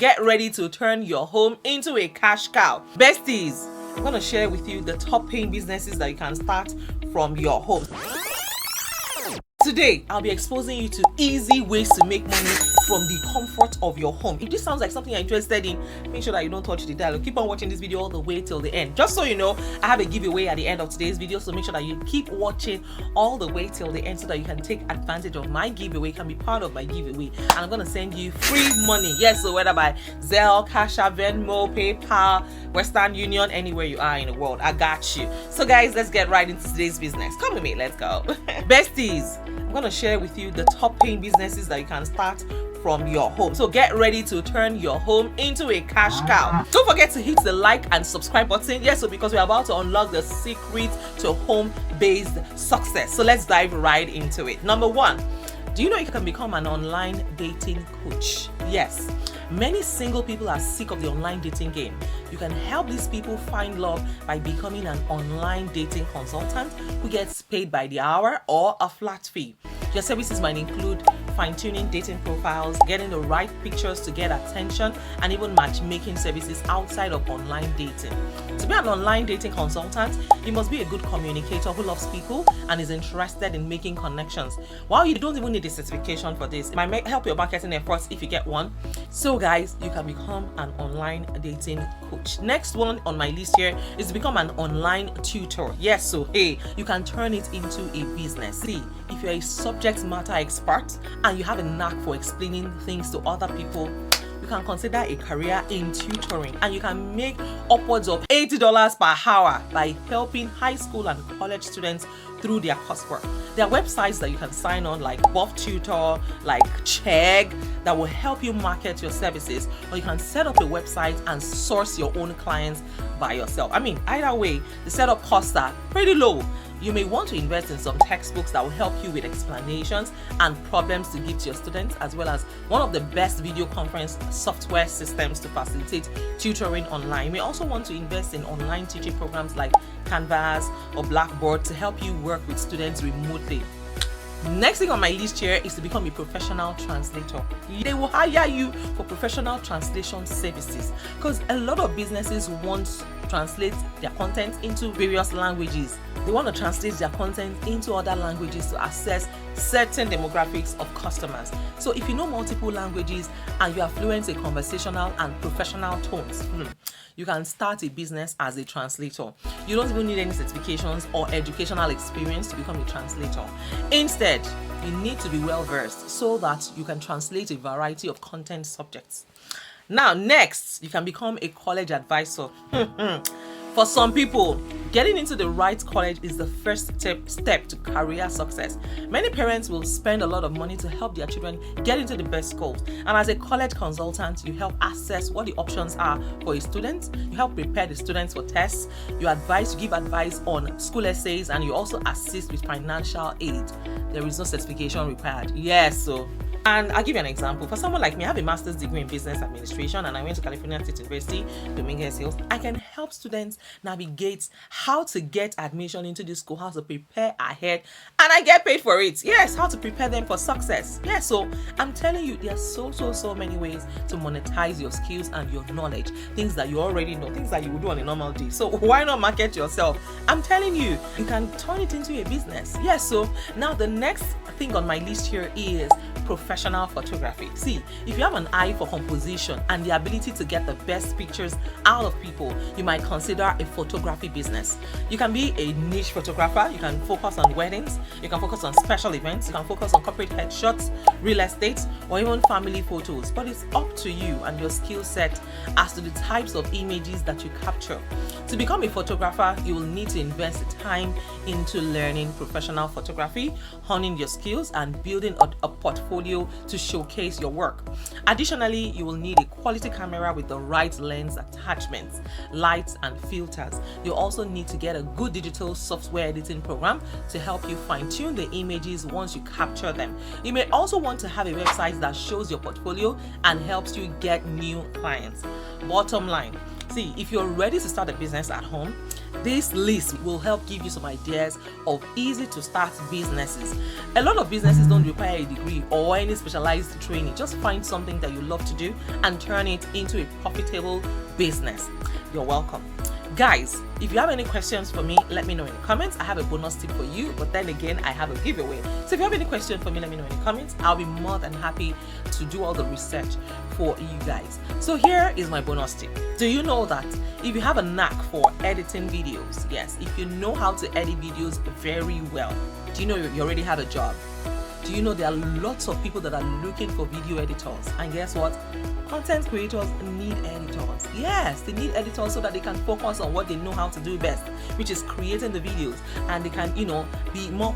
Get ready to turn your home into a cash cow. Besties, I'm going to share with you the top paying businesses that you can start from your home. Today, I'll be exposing you to easy ways to make money from the comfort of your home. If this sounds like something you're interested in, make sure that you don't touch the dial. Keep on watching this video all the way till the end. Just so you know, I have a giveaway at the end of today's video, so make sure that you keep watching all the way till the end so that you can take advantage of my giveaway, you can be part of my giveaway. And I'm going to send you free money. Yes, so whether by Zelle, Cash App, Venmo, PayPal, Western Union, anywhere you are in the world, I got you. So guys, let's get right into today's business. Come with me, let's go. Besties, I'm going to share with you the top paying businesses that you can start from your home. So get ready to turn your home into a cash cow. Don't forget to hit the like and subscribe button. Yes, so because we're about to unlock the secret to home-based success. So let's dive right into it. Number one, do you know you can become an online dating coach? Yes. Many single people are sick of the online dating game. You can help these people find love by becoming an online dating consultant who gets paid by the hour or a flat fee. Your services might include fine-tuning dating profiles, getting the right pictures to get attention, and even matchmaking services outside of online dating. To be an online dating consultant, you must be a good communicator who loves people and is interested in making connections. While you don't even need a certification for this, it might help your marketing efforts if you get one. So guys, you can become an online dating coach. Next one on my list here is to become an online tutor. Yes, so hey, you can turn it into a business. See, if you're a subject matter expert and you have a knack for explaining things to other people, you can consider a career in tutoring, and you can make upwards of $80 per hour by helping high school and college students through their coursework. There are websites that you can sign on like Buff Tutor, like Check, that will help you market your services, or you can set up a website and source your own clients by yourself. I mean, either way, the setup costs are pretty low. You may want to invest in some textbooks that will help you with explanations and problems to give to your students, as well as one of the best video conference software systems to facilitate tutoring online. You may also want to invest in online teaching programs like Canvas or Blackboard to help you work with students remotely. Next thing on my list here is to become a professional translator. They will hire you for professional translation services because a lot of businesses want to translate their content into various languages. They want to translate their content into other languages to access certain demographics of customers. So if you know multiple languages and you are fluent in conversational and professional tones, you can start a business as a translator. You don't even need any certifications or educational experience to become a translator. Instead, you need to be well versed so that you can translate a variety of content subjects. Now, next, you can become a college advisor. For some people, getting into the right college is the first step to career success. Many parents will spend a lot of money to help their children get into the best schools. And as a college consultant, you help assess what the options are for a student. You help prepare the students for tests. You give advice on school essays, and you also assist with financial aid. There is no certification required. Yes, and I'll give you an example. For someone like me, I have a master's degree in business administration and I went to California State University, Dominguez Hills. I can help students navigate how to get admission into the school, how to prepare ahead, and I get paid for it. Yes, how to prepare them for success. Yes, so I'm telling you, there are so many ways to monetize your skills and your knowledge, things that you already know, things that you would do on a normal day. So why not market yourself? I'm telling you, you can turn it into a business. Yes, so now the next thing on my list here is professional photography. See, if you have an eye for composition and the ability to get the best pictures out of people, you might consider a photography business. You can be a niche photographer. You can focus on weddings. You can focus on special events. You can focus on corporate headshots, real estate, or even family photos. But it's up to you and your skill set as to the types of images that you capture. To become a photographer, you will need to invest time into learning professional photography, honing your skills, and building a portfolio to showcase your work. Additionally, you will need a quality camera with the right lens attachments, lights, and filters. You also need to get a good digital software editing program to help you fine-tune the images once you capture them. You may also want to have a website that shows your portfolio and helps you get new clients. Bottom line, see, if you're ready to start a business at home, This list will help give you some ideas of easy to start businesses. A lot of businesses don't require a degree or any specialized training. Just find something that you love to do and turn it into a profitable business. You're welcome. Guys, if you have any questions for me, let me know in the comments. I have a bonus tip for you, but then again, I have a giveaway. So if you have any question for me, let me know in the comments. I'll be more than happy to do all the research for you guys. So here is my bonus tip. Do you know that if you have a knack for editing videos, yes, if you know how to edit videos very well, do you know you already have a job? Do you know there are lots of people that are looking for video editors? And guess what? Content creators need editors. Yes, they need editors so that they can focus on what they know how to do best, which is creating the videos, and they can, be more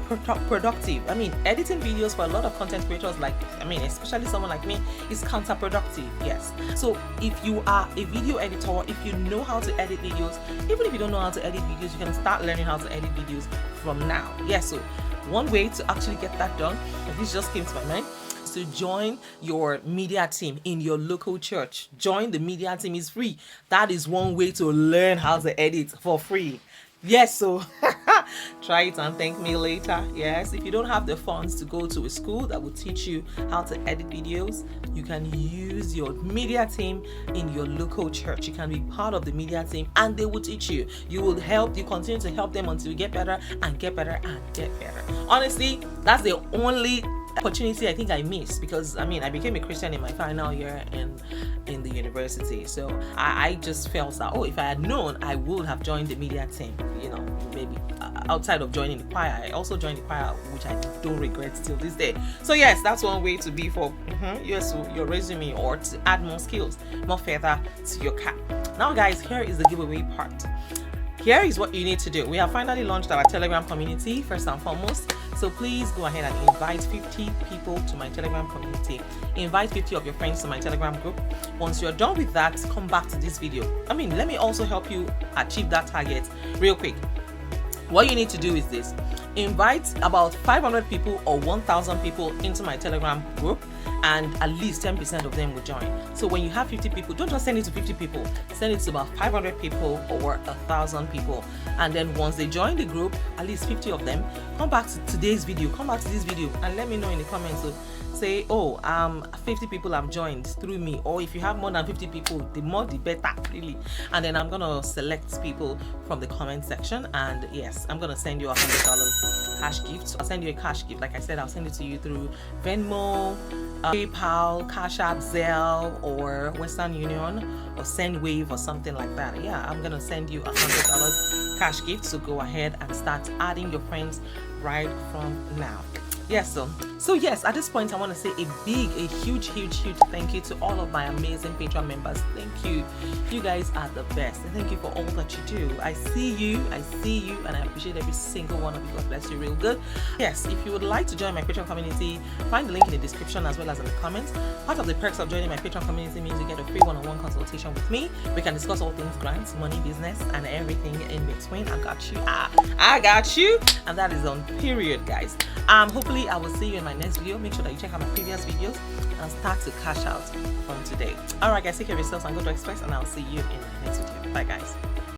productive. I mean, editing videos for a lot of content creators, especially someone like me, is counterproductive. Yes. So if you are a video editor, if you know how to edit videos, even if you don't know how to edit videos, you can start learning how to edit videos from now. Yes. So one way to actually get that done, and this just came to my mind, is to join your media team in your local church. Join the media team, is free. That is one way to learn how to edit for free. Yes, so try it and thank me later. Yes, if you don't have the funds to go to a school that will teach you how to edit videos, you can use your media team in your local church. You can be part of the media team and they will teach you. You will help, you continue to help them until you get better and get better and get better. Honestly, that's the only opportunity I think I missed, because I became a Christian in my final year in the university. So I just felt that, if I had known, I would have joined the media team, maybe outside of joining the choir. I also joined the choir, which I don't regret till this day. So yes, that's one way to be for your resume, or to add more skills, more feather to your cap. Now guys, here is the giveaway part. Here is what you need to do. We have finally launched our Telegram community, first and foremost. So please go ahead and invite 50 people to my Telegram community. Invite 50 of your friends to my Telegram group. Once you're done with that, come back to this video. Let me also help you achieve that target real quick. What you need to do is this. Invite about 500 people or 1,000 people into my Telegram group, and at least 10% of them will join. So when you have 50 people, don't just send it to 50 people, send it to about 500 people or 1,000 people. And then once they join the group, at least 50 of them, come back to today's video, and let me know in the comments. So say, 50 people have joined through me, or if you have more than 50 people, the more the better, really. And then I'm gonna select people from the comment section, and yes, I'm gonna send you $100 cash gift. I'll send you a cash gift. Like I said, I'll send it to you through Venmo, PayPal, Cash App, Zelle, or Western Union, or Sendwave, or something like that. Yeah, I'm gonna send you $100 cash gift. So go ahead and start adding your friends right from now. Yes, so yes, at this point I want to say a huge thank you to all of my amazing Patreon members. Thank you. You guys are the best. And thank you for all that you do. I see you, and I appreciate every single one of you. God bless you real good. Yes, if you would like to join my Patreon community, find the link in the description as well as in the comments. Part of the perks of joining my Patreon community means you get a free one-on-one consultation with me. We can discuss all things grants, money, business, and everything in between. I got you. I got you. And that is on period, guys. Hopefully I will see you in my next video. Make sure that you check out my previous videos and start to cash out from today. Alright guys, take care of yourselves and go to Express, and I'll see you in my next video. Bye guys.